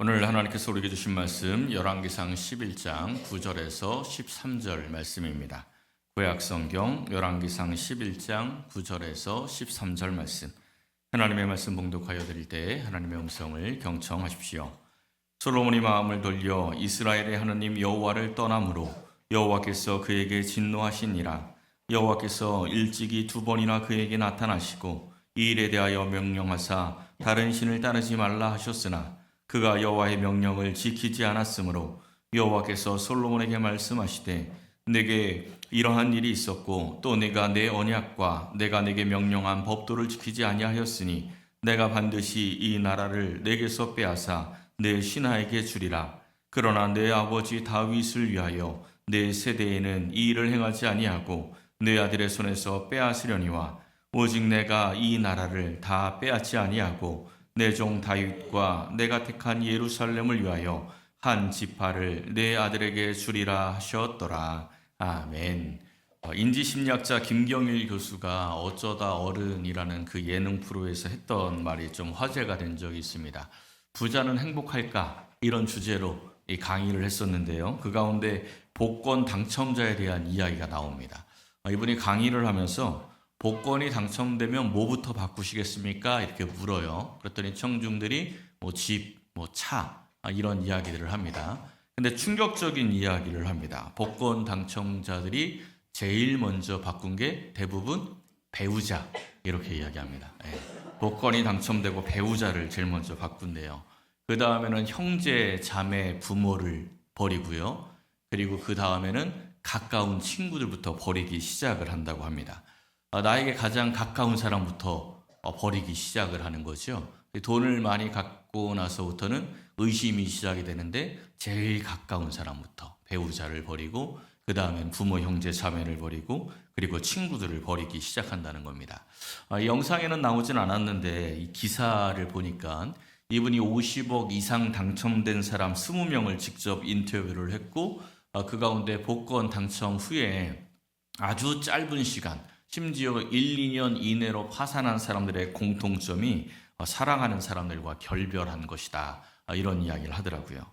오늘 하나님께서 우리에게 주신 말씀 열왕기상 11장 9절에서 13절 말씀입니다. 구약성경 열왕기상 11장 9절에서 13절 말씀, 하나님의 말씀 봉독하여 드릴 때 하나님의 음성을 경청하십시오. 솔로몬이 마음을 돌려 이스라엘의 하나님 여호와를 떠남으로 여호와께서 그에게 진노하시니라. 여호와께서 일찍이 2번이나 그에게 나타나시고 이 일에 대하여 명령하사 다른 신을 따르지 말라 하셨으나 그가 여호와의 명령을 지키지 않았으므로 여호와께서 솔로몬에게 말씀하시되 내게 이러한 일이 있었고 또 내가 내 언약과 내가 내게 명령한 법도를 지키지 아니하였으니 내가 반드시 이 나라를 내게서 빼앗아 내 신하에게 주리라. 그러나 내 아버지 다윗을 위하여 내 세대에는 이 일을 행하지 아니하고 내 아들의 손에서 빼앗으려니와 오직 내가 이 나라를 다 빼앗지 아니하고 내 종 다윗과 내가 택한 예루살렘을 위하여 한 지파를 내 아들에게 주리라 하셨더라. 아멘. 인지심리학자 김경일 교수가 어쩌다 어른이라는 그 예능 프로에서 했던 말이 좀 화제가 된 적이 있습니다. 부자는 행복할까? 이런 주제로 이 강의를 했었는데요. 그 가운데 복권 당첨자에 대한 이야기가 나옵니다. 이분이 강의를 하면서 복권이 당첨되면 뭐부터 바꾸시겠습니까? 이렇게 물어요. 그랬더니 청중들이 집, 차 이런 이야기들을 합니다. 근데 충격적인 이야기를 합니다. 복권 당첨자들이 제일 먼저 바꾼 게 대부분 배우자 이렇게 이야기합니다. 복권이 당첨되고 배우자를 제일 먼저 바꾼대요. 그 다음에는 형제, 자매, 부모를 버리고요. 그리고 그 다음에는 가까운 친구들부터 버리기 시작을 한다고 합니다. 나에게 가장 가까운 사람부터 버리기 시작을 하는 거죠. 돈을 많이 갖고 나서부터는 의심이 시작이 되는데 제일 가까운 사람부터 배우자를 버리고 그 다음엔 부모, 형제, 자매를 버리고 그리고 친구들을 버리기 시작한다는 겁니다. 이 영상에는 나오진 않았는데 이 기사를 보니까 이분이 50억 이상 당첨된 사람 20명을 직접 인터뷰를 했고 그 가운데 복권 당첨 후에 아주 짧은 시간 심지어 1, 2년 이내로 파산한 사람들의 공통점이 사랑하는 사람들과 결별한 것이다. 이런 이야기를 하더라고요.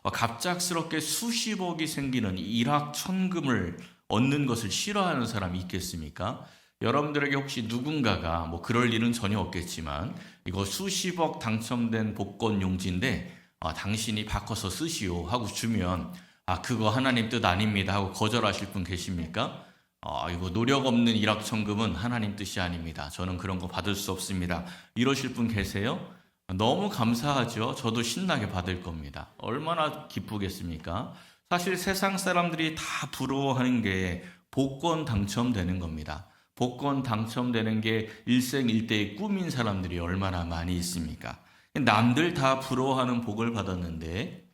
갑작스럽게 수십억이 생기는 일확천금을 얻는 것을 싫어하는 사람이 있겠습니까? 여러분들에게 혹시 누군가가 그럴 일은 전혀 없겠지만 이거 수십억 당첨된 복권 용지인데 당신이 바꿔서 쓰시오 하고 주면 그거 하나님 뜻 아닙니다 하고 거절하실 분 계십니까? 이거 노력 없는 일확천금은 하나님 뜻이 아닙니다. 저는 그런 거 받을 수 없습니다. 이러실 분 계세요? 너무 감사하죠. 저도 신나게 받을 겁니다. 얼마나 기쁘겠습니까? 사실 세상 사람들이 다 부러워하는 게 복권 당첨되는 겁니다. 복권 당첨되는 게 일생일대의 꿈인 사람들이 얼마나 많이 있습니까? 남들 다 부러워하는 복을 받았는데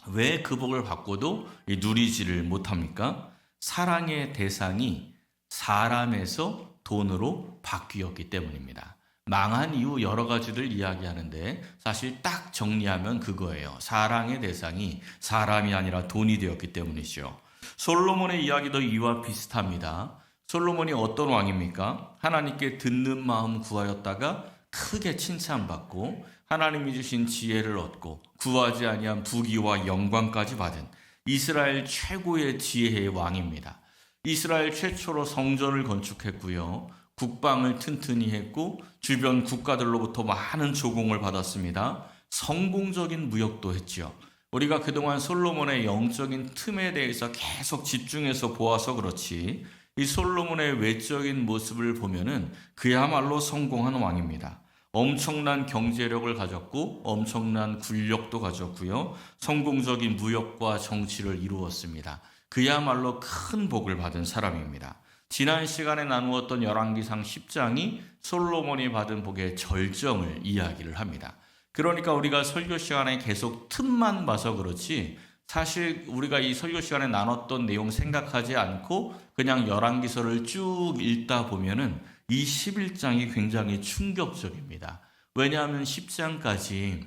왜 그 복을 받고도 누리지를 못합니까? 사랑의 대상이 사람에서 돈으로 바뀌었기 때문입니다. 망한 이유 여러 가지들 이야기하는데 사실 딱 정리하면 그거예요. 사랑의 대상이 사람이 아니라 돈이 되었기 때문이죠. 솔로몬의 이야기도 이와 비슷합니다. 솔로몬이 어떤 왕입니까? 하나님께 듣는 마음 구하였다가 크게 칭찬받고 하나님이 주신 지혜를 얻고 구하지 아니한 부귀와 영광까지 받은 이스라엘 최고의 지혜의 왕입니다. 이스라엘 최초로 성전을 건축했고요. 국방을 튼튼히 했고 주변 국가들로부터 많은 조공을 받았습니다. 성공적인 무역도 했죠. 우리가 그동안 솔로몬의 영적인 틈에 대해서 계속 집중해서 보아서 그렇지 이 솔로몬의 외적인 모습을 보면은 그야말로 성공한 왕입니다. 엄청난 경제력을 가졌고 엄청난 군력도 가졌고요. 성공적인 무역과 정치를 이루었습니다. 그야말로 큰 복을 받은 사람입니다. 지난 시간에 나누었던 열왕기상 10장이 솔로몬이 받은 복의 절정을 이야기를 합니다. 그러니까 우리가 설교 시간에 계속 틈만 봐서 그렇지 사실 우리가 이 설교 시간에 나눴던 내용 생각하지 않고 그냥 열왕기서를 쭉 읽다 보면은 이 11장이 굉장히 충격적입니다. 왜냐하면 10장까지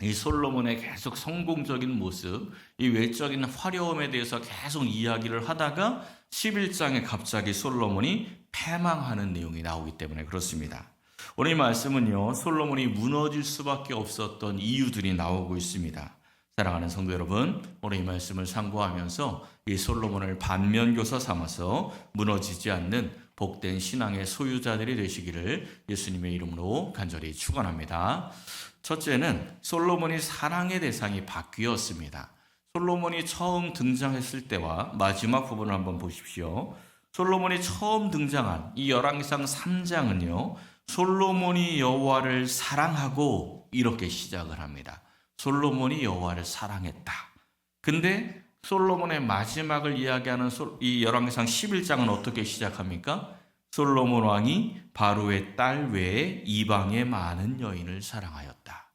이 솔로몬의 계속 성공적인 모습, 이 외적인 화려함에 대해서 계속 이야기를 하다가 11장에 갑자기 솔로몬이 패망하는 내용이 나오기 때문에 그렇습니다. 오늘 이 말씀은요, 솔로몬이 무너질 수밖에 없었던 이유들이 나오고 있습니다. 사랑하는 성도 여러분, 오늘 이 말씀을 상고하면서 이 솔로몬을 반면교사 삼아서 무너지지 않는 복된 신앙의 소유자들이 되시기를 예수님의 이름으로 간절히 축원합니다. 첫째는 솔로몬이 사랑의 대상이 바뀌었습니다. 솔로몬이 처음 등장했을 때와 마지막 부분을 한번 보십시오. 솔로몬이 처음 등장한 이 열왕기상 3장은요. 솔로몬이 여호와를 사랑하고 이렇게 시작을 합니다. 솔로몬이 여호와를 사랑했다. 근데 솔로몬의 마지막을 이야기하는 이 열왕기상 11장은 어떻게 시작합니까? 솔로몬 왕이 바로의 딸 외에 이방의 많은 여인을 사랑하였다.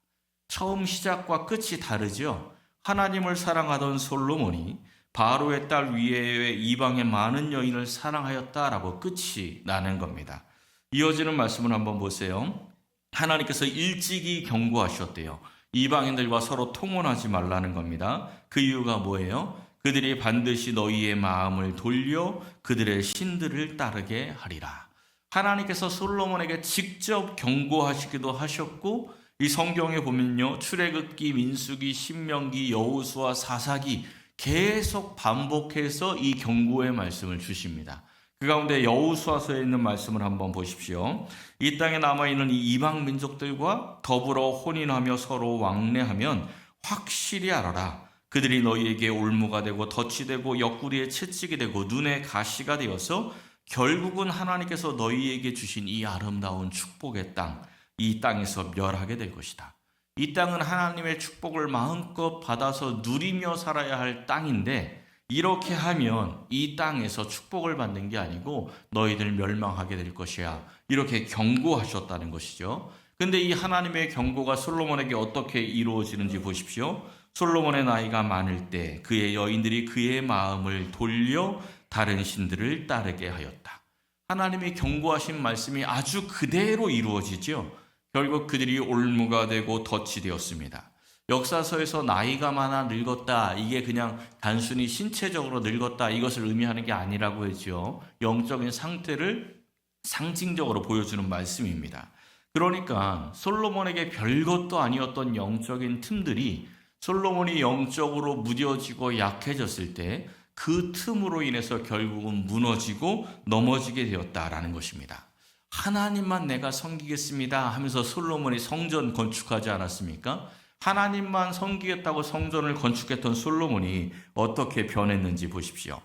처음 시작과 끝이 다르죠. 하나님을 사랑하던 솔로몬이 바로의 딸 위에 이방의 많은 여인을 사랑하였다라고 끝이 나는 겁니다. 이어지는 말씀을 한번 보세요. 하나님께서 일찍이 경고하셨대요. 이방인들과 서로 통혼하지 말라는 겁니다. 그 이유가 뭐예요? 그들이 반드시 너희의 마음을 돌려 그들의 신들을 따르게 하리라. 하나님께서 솔로몬에게 직접 경고하시기도 하셨고, 이 성경에 보면요, 출애굽기, 민수기, 신명기, 여호수아, 사사기 계속 반복해서 이 경고의 말씀을 주십니다. 그 가운데 여호수아서에 있는 말씀을 한번 보십시오. 이 땅에 남아있는 이 이방 민족들과 더불어 혼인하며 서로 왕래하면 확실히 알아라. 그들이 너희에게 올무가 되고 덫이 되고 옆구리에 채찍이 되고 눈에 가시가 되어서 결국은 하나님께서 너희에게 주신 이 아름다운 축복의 땅, 이 땅에서 멸하게 될 것이다. 이 땅은 하나님의 축복을 마음껏 받아서 누리며 살아야 할 땅인데, 이렇게 하면 이 땅에서 축복을 받는 게 아니고 너희들 멸망하게 될 것이야. 이렇게 경고하셨다는 것이죠. 근데 이 하나님의 경고가 솔로몬에게 어떻게 이루어지는지 보십시오. 솔로몬의 나이가 많을 때 그의 여인들이 그의 마음을 돌려 다른 신들을 따르게 하였다. 하나님이 경고하신 말씀이 아주 그대로 이루어지죠. 결국 그들이 올무가 되고 덫이 되었습니다. 역사서에서 나이가 많아 늙었다, 이게 그냥 단순히 신체적으로 늙었다 이것을 의미하는 게 아니라고 했죠. 영적인 상태를 상징적으로 보여주는 말씀입니다. 그러니까 솔로몬에게 별것도 아니었던 영적인 틈들이 솔로몬이 영적으로 무뎌지고 약해졌을 때 그 틈으로 인해서 결국은 무너지고 넘어지게 되었다라는 것입니다. 하나님만 내가 섬기겠습니다 하면서 솔로몬이 성전 건축하지 않았습니까? 하나님만 섬기겠다고 성전을 건축했던 솔로몬이 어떻게 변했는지 보십시오.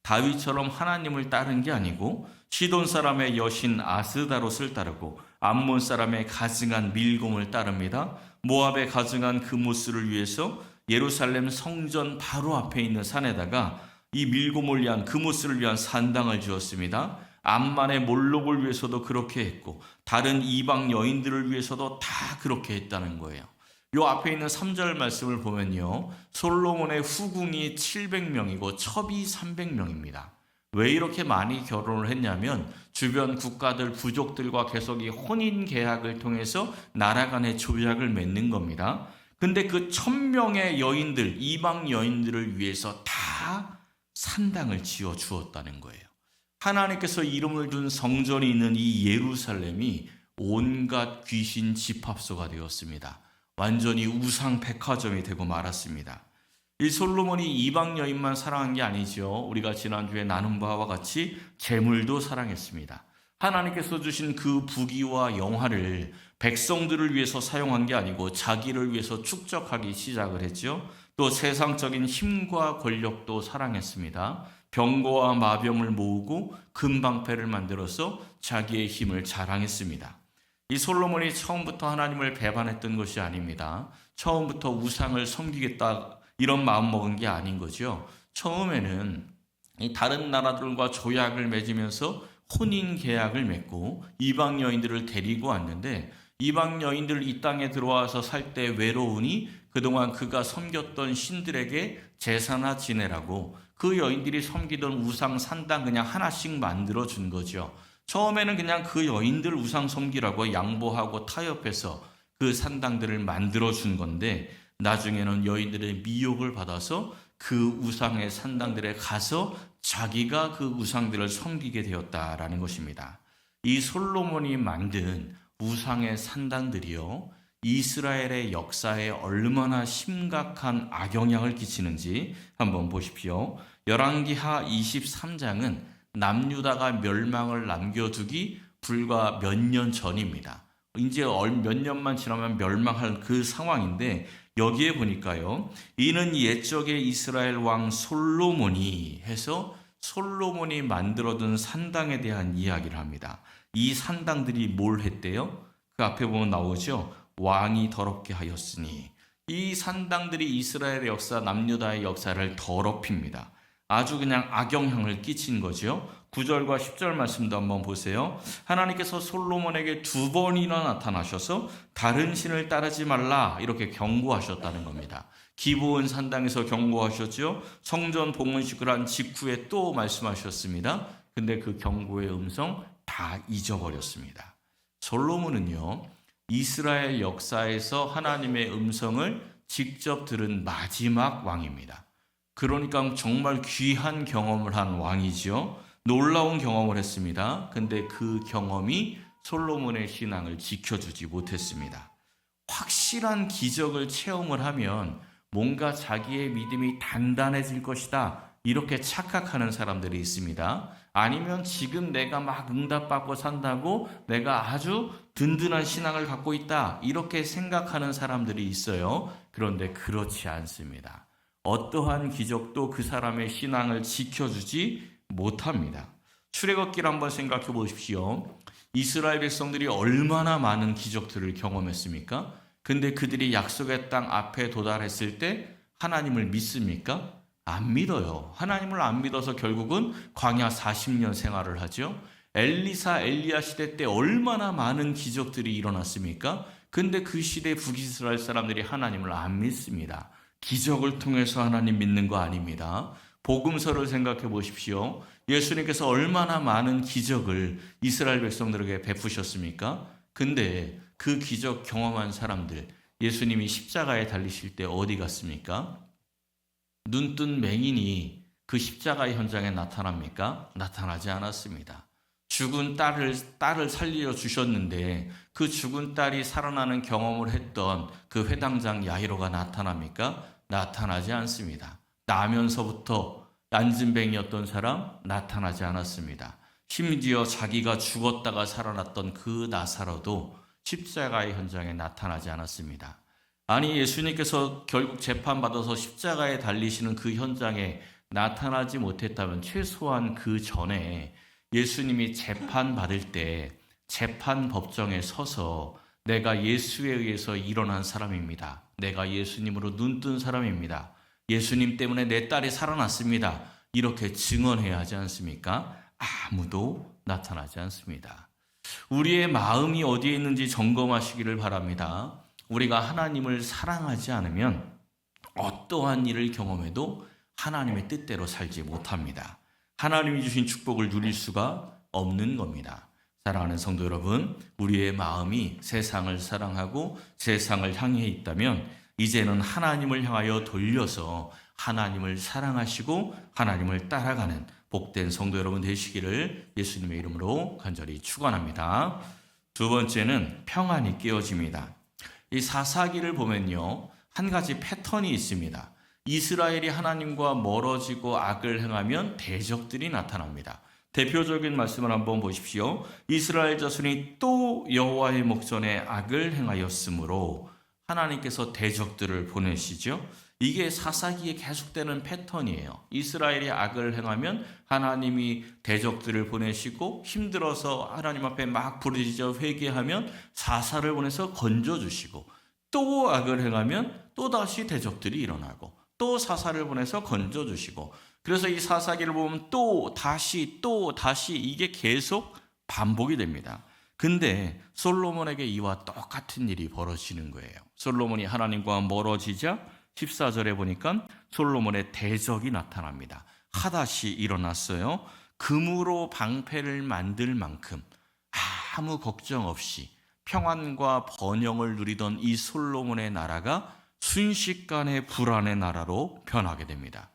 다윗처럼 하나님을 따른 게 아니고 시돈 사람의 여신 아스다롯을 따르고 암몬 사람의 가증한 밀곰을 따릅니다. 모압에 가증한 그모스를 위해서 예루살렘 성전 바로 앞에 있는 산에다가 이 밀곰을 위한 그모스를 위한 산당을 지었습니다. 암만의 몰록을 위해서도 그렇게 했고 다른 이방 여인들을 위해서도 다 그렇게 했다는 거예요. 요 앞에 있는 3절 말씀을 보면요, 솔로몬의 후궁이 700명이고 첩이 300명입니다. 왜 이렇게 많이 결혼을 했냐면 주변 국가들, 부족들과 계속 이 혼인 계약을 통해서 나라 간의 조약을 맺는 겁니다. 근데 그 1000명의 여인들, 이방 여인들을 위해서 다 산당을 지어 주었다는 거예요. 하나님께서 이름을 둔 성전이 있는 이 예루살렘이 온갖 귀신 집합소가 되었습니다. 완전히 우상 백화점이 되고 말았습니다. 이 솔로몬이 이방 여인만 사랑한 게 아니죠. 우리가 지난주에 나눈 바와 같이 재물도 사랑했습니다. 하나님께서 주신 그 부귀와 영화를 백성들을 위해서 사용한 게 아니고 자기를 위해서 축적하기 시작을 했죠. 또 세상적인 힘과 권력도 사랑했습니다. 병거와 마병을 모으고 금방패를 만들어서 자기의 힘을 자랑했습니다. 이 솔로몬이 처음부터 하나님을 배반했던 것이 아닙니다. 처음부터 우상을 섬기겠다 이런 마음 먹은 게 아닌 거죠. 처음에는 이 다른 나라들과 조약을 맺으면서 혼인 계약을 맺고 이방 여인들을 데리고 왔는데, 이방 여인들 이 땅에 들어와서 살 때 외로우니 그동안 그가 섬겼던 신들에게 제사나 지내라고 그 여인들이 섬기던 우상 산당 그냥 하나씩 만들어 준 거죠. 처음에는 그냥 그 여인들 우상 섬기라고 양보하고 타협해서 그 산당들을 만들어 준 건데, 나중에는 여인들의 미혹을 받아서 그 우상의 산당들에 가서 자기가 그 우상들을 섬기게 되었다라는 것입니다. 이 솔로몬이 만든 우상의 산당들이요, 이스라엘의 역사에 얼마나 심각한 악영향을 끼치는지 한번 보십시오. 열왕기하 23장은 남유다가 멸망을 남겨두기 불과 몇 년 전입니다. 이제 몇 년만 지나면 멸망할 그 상황인데, 여기에 보니까요, 이는 옛적의 이스라엘 왕 솔로몬이 해서 솔로몬이 만들어둔 산당에 대한 이야기를 합니다. 이 산당들이 뭘 했대요? 그 앞에 보면 나오죠. 왕이 더럽게 하였으니. 이 산당들이 이스라엘의 역사, 남유다의 역사를 더럽힙니다. 아주 그냥 악영향을 끼친 거죠. 9절과 10절 말씀도 한번 보세요. 하나님께서 솔로몬에게 2번이나 나타나셔서 다른 신을 따르지 말라 이렇게 경고하셨다는 겁니다. 기브온 산당에서 경고하셨죠. 성전 봉헌식을 한 직후에 또 말씀하셨습니다. 근데 그 경고의 음성 다 잊어버렸습니다. 솔로몬은요, 이스라엘 역사에서 하나님의 음성을 직접 들은 마지막 왕입니다. 그러니까 정말 귀한 경험을 한 왕이죠. 놀라운 경험을 했습니다. 근데 그 경험이 솔로몬의 신앙을 지켜주지 못했습니다. 확실한 기적을 체험을 하면 뭔가 자기의 믿음이 단단해질 것이다, 이렇게 착각하는 사람들이 있습니다. 아니면 지금 내가 막 응답받고 산다고 내가 아주 든든한 신앙을 갖고 있다, 이렇게 생각하는 사람들이 있어요. 그런데 그렇지 않습니다. 어떠한 기적도 그 사람의 신앙을 지켜주지 못합니다. 출애굽기를 한번 생각해 보십시오. 이스라엘 백성들이 얼마나 많은 기적들을 경험했습니까? 근데 그들이 약속의 땅 앞에 도달했을 때 하나님을 믿습니까? 안 믿어요. 하나님을 안 믿어서 결국은 광야 40년 생활을 하죠. 엘리사, 엘리야 시대 때 얼마나 많은 기적들이 일어났습니까? 근데 그 시대 북이스라엘 사람들이 하나님을 안 믿습니다. 기적을 통해서 하나님 믿는 거 아닙니다. 복음서를 생각해 보십시오. 예수님께서 얼마나 많은 기적을 이스라엘 백성들에게 베푸셨습니까? 근데 그 기적 경험한 사람들, 예수님이 십자가에 달리실 때 어디 갔습니까? 눈뜬 맹인이 그 십자가의 현장에 나타납니까? 나타나지 않았습니다. 죽은 딸을 살려 주셨는데 그 죽은 딸이 살아나는 경험을 했던 그 회당장 야이로가 나타납니까? 나타나지 않습니다. 나면서부터 안진뱅이였던 사람 나타나지 않았습니다. 심지어 자기가 죽었다가 살아났던 그 나사로도 십자가의 현장에 나타나지 않았습니다. 아니, 예수님께서 결국 재판받아서 십자가에 달리시는 그 현장에 나타나지 못했다면 최소한 그 전에 예수님이 재판받을 때 재판 법정에 서서 내가 예수에 의해서 일어난 사람입니다. 내가 예수님으로 눈뜬 사람입니다. 예수님 때문에 내 딸이 살아났습니다. 이렇게 증언해야 하지 않습니까? 아무도 나타나지 않습니다. 우리의 마음이 어디에 있는지 점검하시기를 바랍니다. 우리가 하나님을 사랑하지 않으면 어떠한 일을 경험해도 하나님의 뜻대로 살지 못합니다. 하나님이 주신 축복을 누릴 수가 없는 겁니다. 사랑하는 성도 여러분, 우리의 마음이 세상을 사랑하고 세상을 향해 있다면 이제는 하나님을 향하여 돌려서 하나님을 사랑하시고 하나님을 따라가는 복된 성도 여러분 되시기를 예수님의 이름으로 간절히 축원합니다. 두 번째는 평안이 깨어집니다. 이 사사기를 보면요, 한 가지 패턴이 있습니다. 이스라엘이 하나님과 멀어지고 악을 행하면 대적들이 나타납니다. 대표적인 말씀을 한번 보십시오. 이스라엘 자손이 또 여호와의 목전에 악을 행하였으므로 하나님께서 대적들을 보내시죠. 이게 사사기에 계속되는 패턴이에요. 이스라엘이 악을 행하면 하나님이 대적들을 보내시고 힘들어서 하나님 앞에 막 부르짖어 회개하면 사사를 보내서 건져주시고, 또 악을 행하면 또다시 대적들이 일어나고 또 사사를 보내서 건져주시고, 그래서 이 사사기를 보면 또 다시 이게 계속 반복이 됩니다. 근데 솔로몬에게 이와 똑같은 일이 벌어지는 거예요. 솔로몬이 하나님과 멀어지자 14절에 보니까 솔로몬의 대적이 나타납니다. 하닷이 일어났어요. 금으로 방패를 만들 만큼 아무 걱정 없이 평안과 번영을 누리던 이 솔로몬의 나라가 순식간에 불안의 나라로 변하게 됩니다.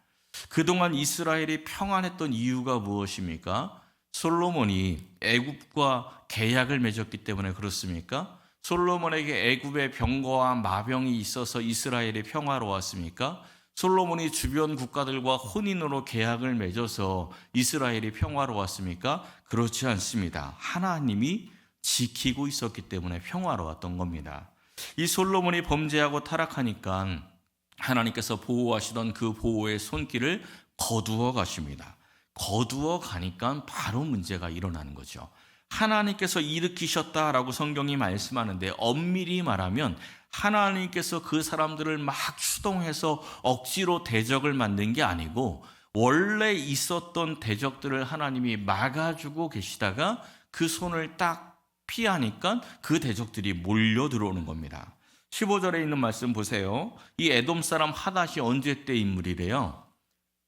그동안 이스라엘이 평안했던 이유가 무엇입니까? 솔로몬이 애굽과 계약을 맺었기 때문에 그렇습니까? 솔로몬에게 애굽의 병거와 마병이 있어서 이스라엘이 평화로웠습니까? 솔로몬이 주변 국가들과 혼인으로 계약을 맺어서 이스라엘이 평화로웠습니까? 그렇지 않습니다. 하나님이 지키고 있었기 때문에 평화로웠던 겁니다. 이 솔로몬이 범죄하고 타락하니까 하나님께서 보호하시던 그 보호의 손길을 거두어 가십니다. 거두어 가니까 바로 문제가 일어나는 거죠. 하나님께서 일으키셨다라고 성경이 말씀하는데 엄밀히 말하면 하나님께서 그 사람들을 막 추동해서 억지로 대적을 만든 게 아니고 원래 있었던 대적들을 하나님이 막아주고 계시다가 그 손을 딱 피하니까 그 대적들이 몰려 들어오는 겁니다. 15절에 있는 말씀 보세요. 이 에돔 사람 하닷이 언제 때 인물이래요?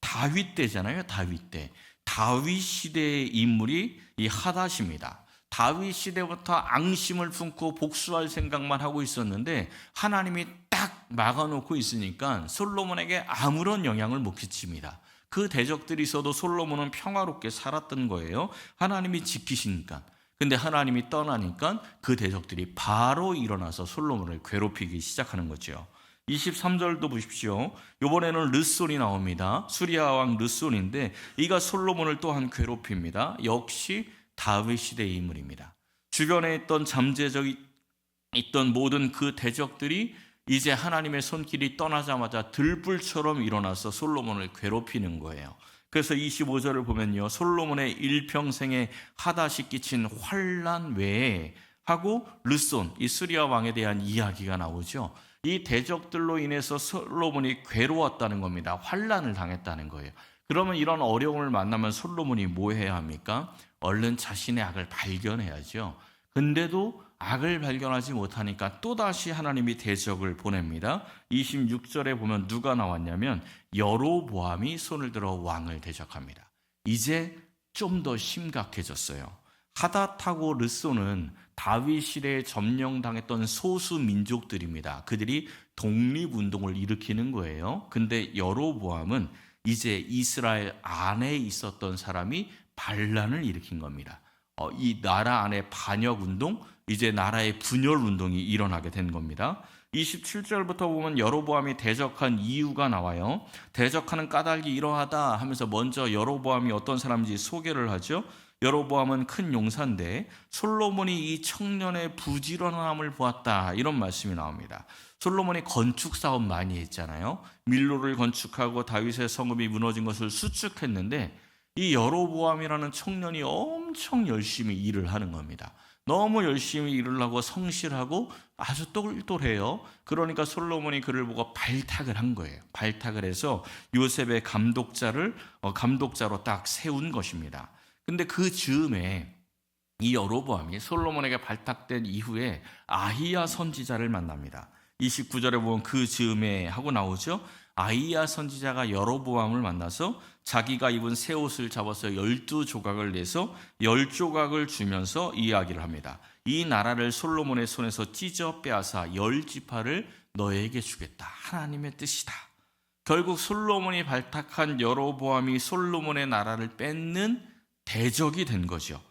다윗 때잖아요. 다윗 때. 다윗 시대의 인물이 이 하닷입니다. 다윗 시대부터 앙심을 품고 복수할 생각만 하고 있었는데 하나님이 딱 막아놓고 있으니까 솔로몬에게 아무런 영향을 못 끼칩니다. 그 대적들이 있어도 솔로몬은 평화롭게 살았던 거예요. 하나님이 지키시니까. 근데 하나님이 떠나니까 그 대적들이 바로 일어나서 솔로몬을 괴롭히기 시작하는 거죠. 23절도 보십시오. 이번에는 르손이 나옵니다. 수리아 왕 르손인데 이가 솔로몬을 또한 괴롭힙니다. 역시 다윗 시대의 인물입니다. 주변에 있던 잠재적이 있던 모든 그 대적들이 이제 하나님의 손길이 떠나자마자 들불처럼 일어나서 솔로몬을 괴롭히는 거예요. 그래서 25절을 보면요, 솔로몬의 일평생에 하닷이 끼친 환난 외에 하고 르손, 이 수리아 왕에 대한 이야기가 나오죠. 이 대적들로 인해서 솔로몬이 괴로웠다는 겁니다. 환난을 당했다는 거예요. 그러면 이런 어려움을 만나면 솔로몬이 뭐 해야 합니까? 얼른 자신의 악을 발견해야죠. 근데도 악을 발견하지 못하니까 또다시 하나님이 대적을 보냅니다. 26절에 보면 누가 나왔냐면 여로보암이 손을 들어 왕을 대적합니다. 이제 좀 더 심각해졌어요. 하닷하고 르손은 다윗 시대에 점령당했던 소수 민족들입니다. 그들이 독립운동을 일으키는 거예요. 근데 여로보암은 이제 이스라엘 안에 있었던 사람이 반란을 일으킨 겁니다. 이 나라 안에 반역운동, 이제 나라의 분열운동이 일어나게 된 겁니다. 27절부터 보면 여로보암이 대적한 이유가 나와요. 대적하는 까닭이 이러하다 하면서 먼저 여로보암이 어떤 사람인지 소개를 하죠. 여로보암은 큰 용사인데 솔로몬이 이 청년의 부지런함을 보았다, 이런 말씀이 나옵니다. 솔로몬이 건축 사업 많이 했잖아요. 밀로를 건축하고 다윗의 성읍이 무너진 것을 수축했는데 이 여로보암이라는 청년이 엄청 열심히 일을 하는 겁니다. 너무 열심히 일을 하고 성실하고 아주 똘똘해요. 그러니까 솔로몬이 그를 보고 발탁을 한 거예요. 발탁을 해서 요셉의 감독자로 딱 세운 것입니다. 근데 그 즈음에 이 여로보암이 솔로몬에게 발탁된 이후에 아히야 선지자를 만납니다. 29절에 보면 그 즈음에 하고 나오죠. 아히야 선지자가 여로보암을 만나서 자기가 입은 새 옷을 잡아서 12조각을 내서 10조각을 주면서 이야기를 합니다. 이 나라를 솔로몬의 손에서 찢어 빼앗아 10지파를 너에게 주겠다. 하나님의 뜻이다. 결국 솔로몬이 발탁한 여로보암이 솔로몬의 나라를 뺏는 대적이 된 거죠.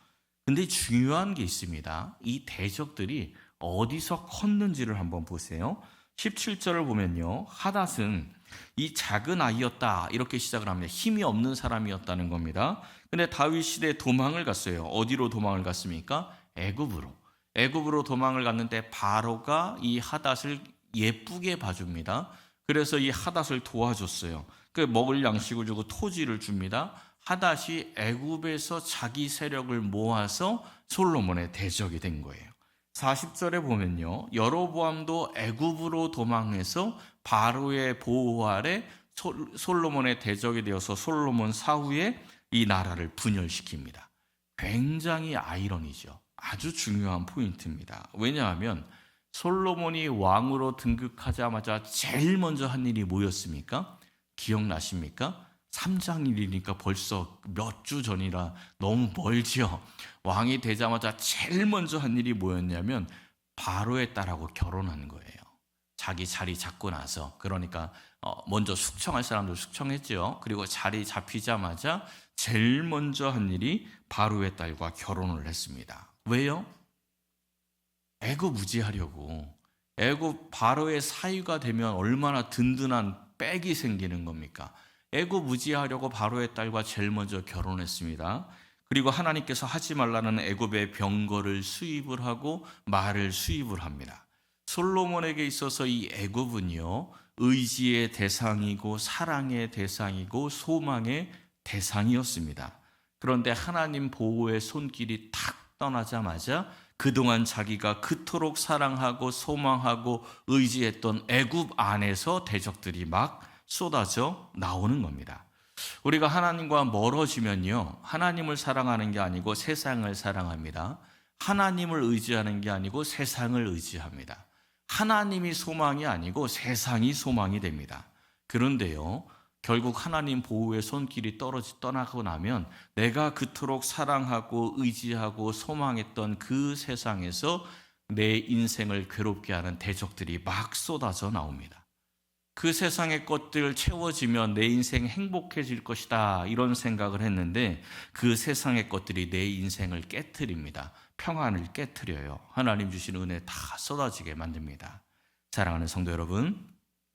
근데 중요한 게 있습니다. 이 대적들이 어디서 컸는지를 한번 보세요. 17절을 보면요, 하닷은 이 작은 아이였다, 이렇게 시작을 합니다. 힘이 없는 사람이었다는 겁니다. 근데 다윗 시대에 도망을 갔어요. 어디로 도망을 갔습니까? 애굽으로 도망을 갔는데 바로가 이 하닷을 예쁘게 봐줍니다. 그래서 이 하닷을 도와줬어요. 그 먹을 양식을 주고 토지를 줍니다. 하닷이 애굽에서 자기 세력을 모아서 솔로몬의 대적이 된 거예요. 40절에 보면요, 여로보암도 애굽으로 도망해서 바로의 보호 아래 솔로몬의 대적이 되어서 솔로몬 사후에 이 나라를 분열시킵니다. 굉장히 아이러니죠. 아주 중요한 포인트입니다. 왜냐하면 솔로몬이 왕으로 등극하자마자 제일 먼저 한 일이 뭐였습니까? 기억나십니까? 3장 일이니까 벌써 몇 주 전이라 너무 멀지요. 왕이 되자마자 제일 먼저 한 일이 뭐였냐면 바로의 딸하고 결혼한 거예요. 자기 자리 잡고 나서. 그러니까 먼저 숙청할 사람들 숙청했죠. 그리고 자리 잡히자마자 제일 먼저 한 일이 바로의 딸과 결혼을 했습니다. 왜요? 애고무지하려고. 애굽 바로의 사위가 되면 얼마나 든든한 백이 생기는 겁니까? 애고무지하려고 바로의 딸과 제일 먼저 결혼했습니다. 그리고 하나님께서 하지 말라는 애굽의 병거를 수입을 하고 말을 수입을 합니다. 솔로몬에게 있어서 이 애굽은요, 의지의 대상이고 사랑의 대상이고 소망의 대상이었습니다. 그런데 하나님 보호의 손길이 탁 떠나자마자 그동안 자기가 그토록 사랑하고 소망하고 의지했던 애굽 안에서 대적들이 막 쏟아져 나오는 겁니다. 우리가 하나님과 멀어지면요, 하나님을 사랑하는 게 아니고 세상을 사랑합니다. 하나님을 의지하는 게 아니고 세상을 의지합니다. 하나님이 소망이 아니고 세상이 소망이 됩니다. 그런데요, 결국 하나님 보호의 손길이 떠나고 나면 내가 그토록 사랑하고 의지하고 소망했던 그 세상에서 내 인생을 괴롭게 하는 대적들이 막 쏟아져 나옵니다. 그 세상의 것들 채워지면 내 인생 행복해질 것이다, 이런 생각을 했는데 그 세상의 것들이 내 인생을 깨트립니다. 평안을 깨트려요. 하나님 주신 은혜 다 쏟아지게 만듭니다. 사랑하는 성도 여러분,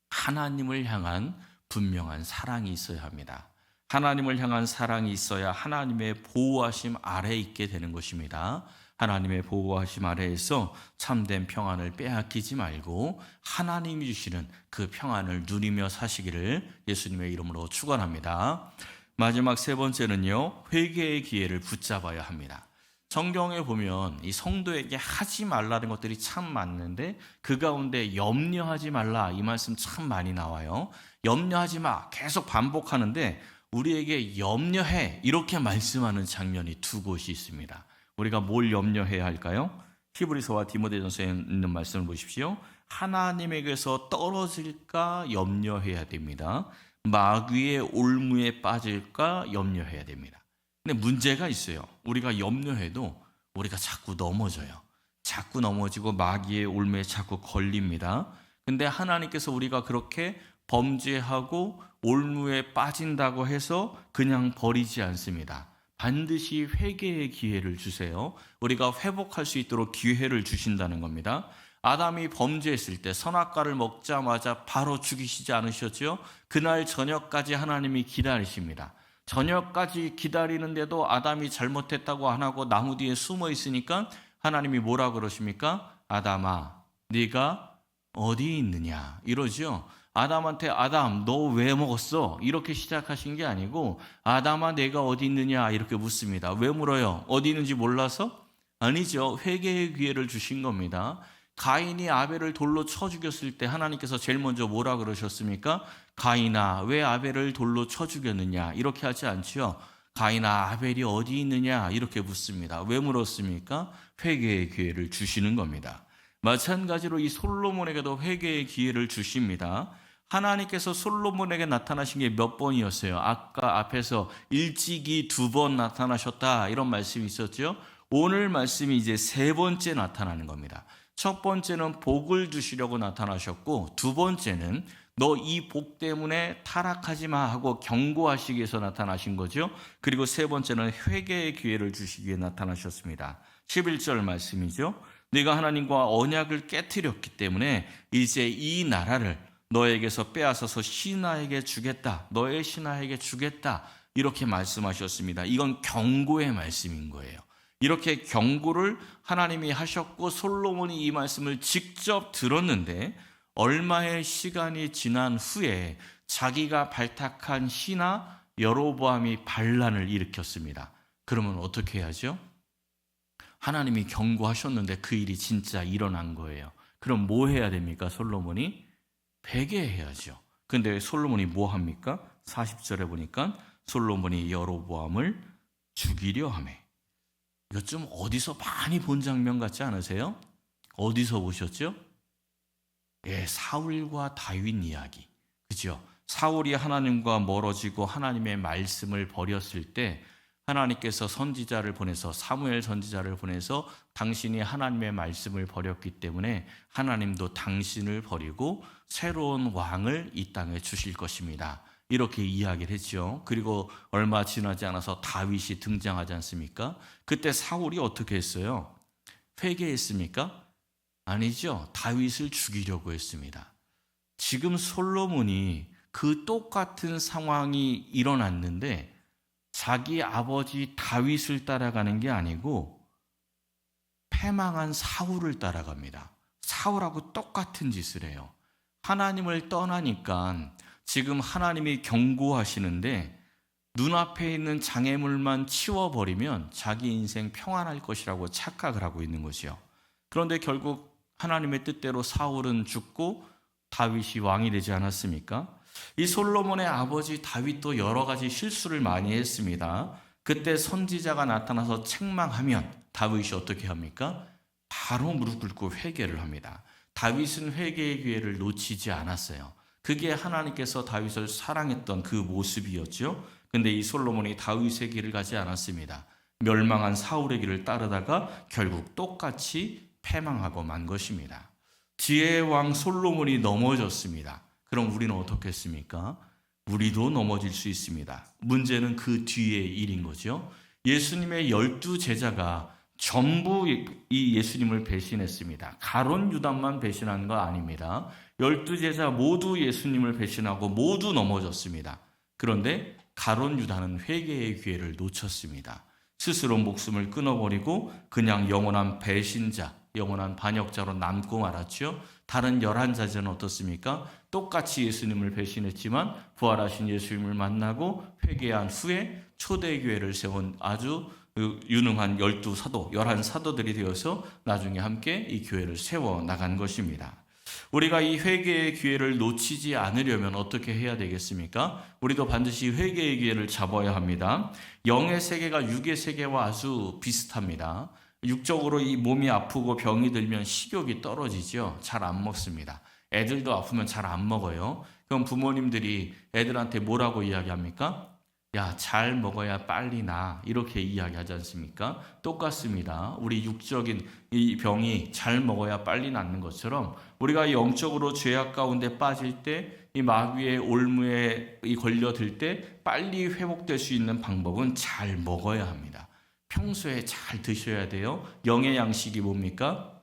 하나님을 향한 분명한 사랑이 있어야 합니다. 하나님을 향한 사랑이 있어야 하나님의 보호하심 아래에 있게 되는 것입니다. 하나님의 보호하심 아래에서 참된 평안을 빼앗기지 말고 하나님이 주시는 그 평안을 누리며 사시기를 예수님의 이름으로 축원합니다. 마지막 세 번째는요, 회개의 기회를 붙잡아야 합니다. 성경에 보면 이 성도에게 하지 말라는 것들이 참 많은데 그 가운데 염려하지 말라, 이 말씀 참 많이 나와요. 염려하지 마 계속 반복하는데 우리에게 염려해 이렇게 말씀하는 장면이 두 곳이 있습니다. 우리가 뭘 염려해야 할까요? 히브리서와 디모데전서에 있는 말씀을 보십시오. 하나님에게서 떨어질까 염려해야 됩니다. 마귀의 올무에 빠질까 염려해야 됩니다. 근데 문제가 있어요. 우리가 염려해도 우리가 자꾸 넘어져요. 자꾸 넘어지고 마귀의 올무에 자꾸 걸립니다. 근데 하나님께서 우리가 그렇게 범죄하고 올무에 빠진다고 해서 그냥 버리지 않습니다. 반드시 회개의 기회를 주세요. 우리가 회복할 수 있도록 기회를 주신다는 겁니다. 아담이 범죄했을 때 선악과를 먹자마자 바로 죽이시지 않으셨죠? 그날 저녁까지 하나님이 기다리십니다. 저녁까지 기다리는데도 아담이 잘못했다고 안 하고 나무 뒤에 숨어 있으니까 하나님이 뭐라 그러십니까? 아담아, 네가 어디 있느냐, 이러죠. 아담한테 아담 너 왜 먹었어? 이렇게 시작하신 게 아니고 아담아 내가 어디 있느냐 이렇게 묻습니다. 왜 물어요? 어디 있는지 몰라서? 아니죠. 회개의 기회를 주신 겁니다. 가인이 아벨을 돌로 쳐 죽였을 때 하나님께서 제일 먼저 뭐라 그러셨습니까? 가인아 왜 아벨을 돌로 쳐 죽였느냐 이렇게 하지 않지요. 가인아 아벨이 어디 있느냐 이렇게 묻습니다. 왜 물었습니까? 회개의 기회를 주시는 겁니다. 마찬가지로 이 솔로몬에게도 회개의 기회를 주십니다. 하나님께서 솔로몬에게 나타나신 게 몇 번이었어요? 아까 앞에서 일찍이 2번 나타나셨다 이런 말씀이 있었죠. 오늘 말씀이 이제 3번째 나타나는 겁니다. 첫 번째는 복을 주시려고 나타나셨고 두 번째는 너 이 복 때문에 타락하지 마 하고 경고하시기 위해서 나타나신 거죠. 그리고 세 번째는 회개의 기회를 주시기 위해 나타나셨습니다. 11절 말씀이죠. 네가 하나님과 언약을 깨트렸기 때문에 이제 이 나라를 너에게서 빼앗아서 신하에게 주겠다. 너의 신하에게 주겠다. 이렇게 말씀하셨습니다. 이건 경고의 말씀인 거예요. 이렇게 경고를 하나님이 하셨고 솔로몬이 이 말씀을 직접 들었는데 얼마의 시간이 지난 후에 자기가 발탁한 신하 여로보암이 반란을 일으켰습니다. 그러면 어떻게 해야죠? 하나님이 경고하셨는데 그 일이 진짜 일어난 거예요. 그럼 뭐 해야 됩니까? 솔로몬이 회개해야죠. 근데 솔로몬이 뭐 합니까? 40절에 보니까 솔로몬이 여로보암을 죽이려 하매. 이거 좀 어디서 많이 본 장면 같지 않으세요? 어디서 보셨죠? 예, 사울과 다윗 이야기. 그죠? 사울이 하나님과 멀어지고 하나님의 말씀을 버렸을 때 하나님께서 선지자를 보내서 사무엘 선지자를 보내서 당신이 하나님의 말씀을 버렸기 때문에 하나님도 당신을 버리고 새로운 왕을 이 땅에 주실 것입니다. 이렇게 이야기를 했죠. 그리고 얼마 지나지 않아서 다윗이 등장하지 않습니까? 그때 사울이 어떻게 했어요? 회개했습니까? 아니죠. 다윗을 죽이려고 했습니다. 지금 솔로몬이 그 똑같은 상황이 일어났는데 자기 아버지 다윗을 따라가는 게 아니고 패망한 사울을 따라갑니다. 사울하고 똑같은 짓을 해요. 하나님을 떠나니까 지금 하나님이 경고하시는데 눈앞에 있는 장애물만 치워버리면 자기 인생 평안할 것이라고 착각을 하고 있는 거죠. 그런데 결국 하나님의 뜻대로 사울은 죽고 다윗이 왕이 되지 않았습니까? 이 솔로몬의 아버지 다윗도 여러 가지 실수를 많이 했습니다. 그때 선지자가 나타나서 책망하면 다윗이 어떻게 합니까? 바로 무릎 꿇고 회개를 합니다. 다윗은 회개의 기회를 놓치지 않았어요. 그게 하나님께서 다윗을 사랑했던 그 모습이었죠. 근데 이 솔로몬이 다윗의 길을 가지 않았습니다. 멸망한 사울의 길을 따르다가 결국 똑같이 패망하고 만 것입니다. 지혜의 왕 솔로몬이 넘어졌습니다. 그럼 우리는 어떻겠습니까? 우리도 넘어질 수 있습니다. 문제는 그 뒤의 일인 거죠. 예수님의 12제자가 전부 이 예수님을 배신했습니다. 가룟 유다만 배신한 거 아닙니다. 12제자 모두 예수님을 배신하고 모두 넘어졌습니다. 그런데 가룟 유다는 회개의 기회를 놓쳤습니다. 스스로 목숨을 끊어버리고 그냥 영원한 배신자, 영원한 반역자로 남고 말았죠. 다른 11제자는 어떻습니까? 똑같이 예수님을 배신했지만 부활하신 예수님을 만나고 회개한 후에 초대교회를 세운 아주 유능한 12사도, 11사도들이 되어서 나중에 함께 이 교회를 세워나간 것입니다. 우리가 이 회개의 기회를 놓치지 않으려면 어떻게 해야 되겠습니까? 우리도 반드시 회개의 기회를 잡아야 합니다. 영의 세계가 육의 세계와 아주 비슷합니다. 육적으로 이 몸이 아프고 병이 들면 식욕이 떨어지죠. 잘 안 먹습니다. 애들도 아프면 잘 안 먹어요. 그럼 부모님들이 애들한테 뭐라고 이야기합니까? 야, 잘 먹어야 빨리 나. 이렇게 이야기하지 않습니까? 똑같습니다. 우리 육적인 이 병이 잘 먹어야 빨리 낫는 것처럼 우리가 영적으로 죄악 가운데 빠질 때 이 마귀의 올무에 걸려들 때 빨리 회복될 수 있는 방법은 잘 먹어야 합니다. 평소에 잘 드셔야 돼요. 영의 양식이 뭡니까?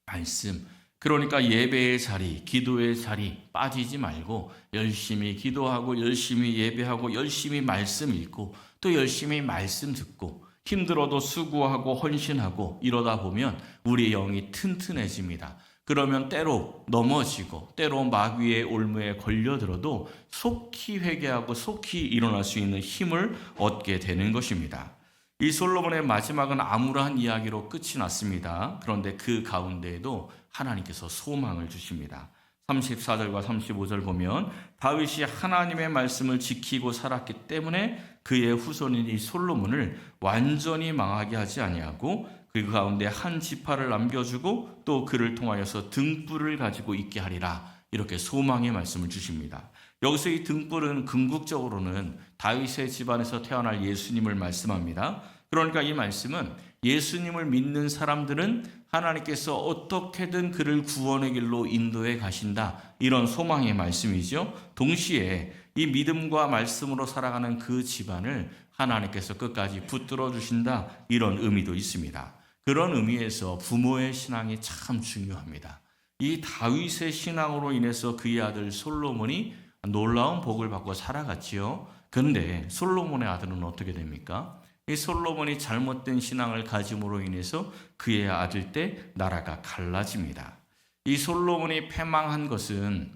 말씀. 그러니까 예배의 자리, 기도의 자리 빠지지 말고 열심히 기도하고 열심히 예배하고 열심히 말씀 읽고 또 열심히 말씀 듣고 힘들어도 수고하고 헌신하고 이러다 보면 우리의 영이 튼튼해집니다. 그러면 때로 넘어지고 때로 마귀의 올무에 걸려들어도 속히 회개하고 속히 일어날 수 있는 힘을 얻게 되는 것입니다. 이 솔로몬의 마지막은 암울한 이야기로 끝이 났습니다. 그런데 그 가운데에도 하나님께서 소망을 주십니다. 34절과 35절 보면 다윗이 하나님의 말씀을 지키고 살았기 때문에 그의 후손인 이 솔로몬을 완전히 망하게 하지 아니하고 그 가운데 한 지파를 남겨주고 또 그를 통하여서 등불을 가지고 있게 하리라. 이렇게 소망의 말씀을 주십니다. 여기서 이 등불은 궁극적으로는 다윗의 집안에서 태어날 예수님을 말씀합니다. 그러니까 이 말씀은 예수님을 믿는 사람들은 하나님께서 어떻게든 그를 구원의 길로 인도해 가신다. 이런 소망의 말씀이죠. 동시에 이 믿음과 말씀으로 살아가는 그 집안을 하나님께서 끝까지 붙들어 주신다. 이런 의미도 있습니다. 그런 의미에서 부모의 신앙이 참 중요합니다. 이 다윗의 신앙으로 인해서 그의 아들 솔로몬이 놀라운 복을 받고 살아갔지요. 그런데 솔로몬의 아들은 어떻게 됩니까? 이 솔로몬이 잘못된 신앙을 가짐으로 인해서 그의 아들 때 나라가 갈라집니다. 이 솔로몬이 패망한 것은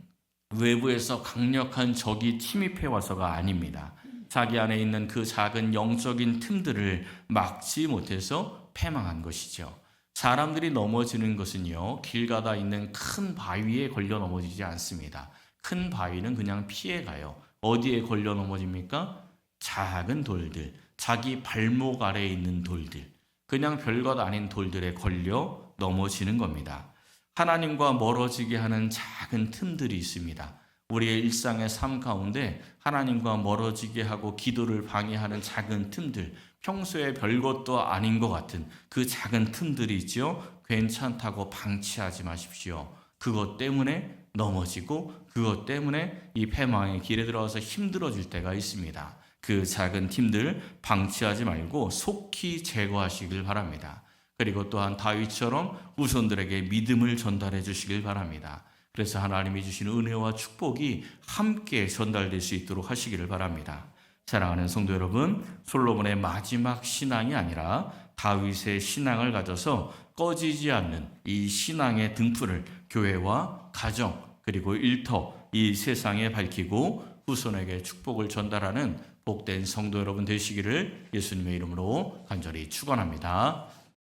외부에서 강력한 적이 침입해 와서가 아닙니다. 자기 안에 있는 그 작은 영적인 틈들을 막지 못해서 패망한 것이죠. 사람들이 넘어지는 것은요, 길 가다 있는 큰 바위에 걸려 넘어지지 않습니다. 큰 바위는 그냥 피해가요. 어디에 걸려 넘어집니까? 작은 돌들, 자기 발목 아래에 있는 돌들, 그냥 별것 아닌 돌들에 걸려 넘어지는 겁니다. 하나님과 멀어지게 하는 작은 틈들이 있습니다. 우리의 일상의 삶 가운데 하나님과 멀어지게 하고 기도를 방해하는 작은 틈들, 평소에 별것도 아닌 것 같은 그 작은 틈들이 있죠. 괜찮다고 방치하지 마십시오. 그것 때문에 넘어지고 그것 때문에 이 패망의 길에 들어가서 힘들어질 때가 있습니다. 그 작은 틈들 방치하지 말고 속히 제거하시길 바랍니다. 그리고 또한 다윗처럼 후손들에게 믿음을 전달해 주시길 바랍니다. 그래서 하나님이 주신 은혜와 축복이 함께 전달될 수 있도록 하시기를 바랍니다. 사랑하는 성도 여러분, 솔로몬의 마지막 신앙이 아니라 다윗의 신앙을 가져서 꺼지지 않는 이 신앙의 등불을 교회와 가정 그리고 일터 이 세상에 밝히고 후손에게 축복을 전달하는 복된 성도 여러분 되시기를 예수님의 이름으로 간절히 축원합니다.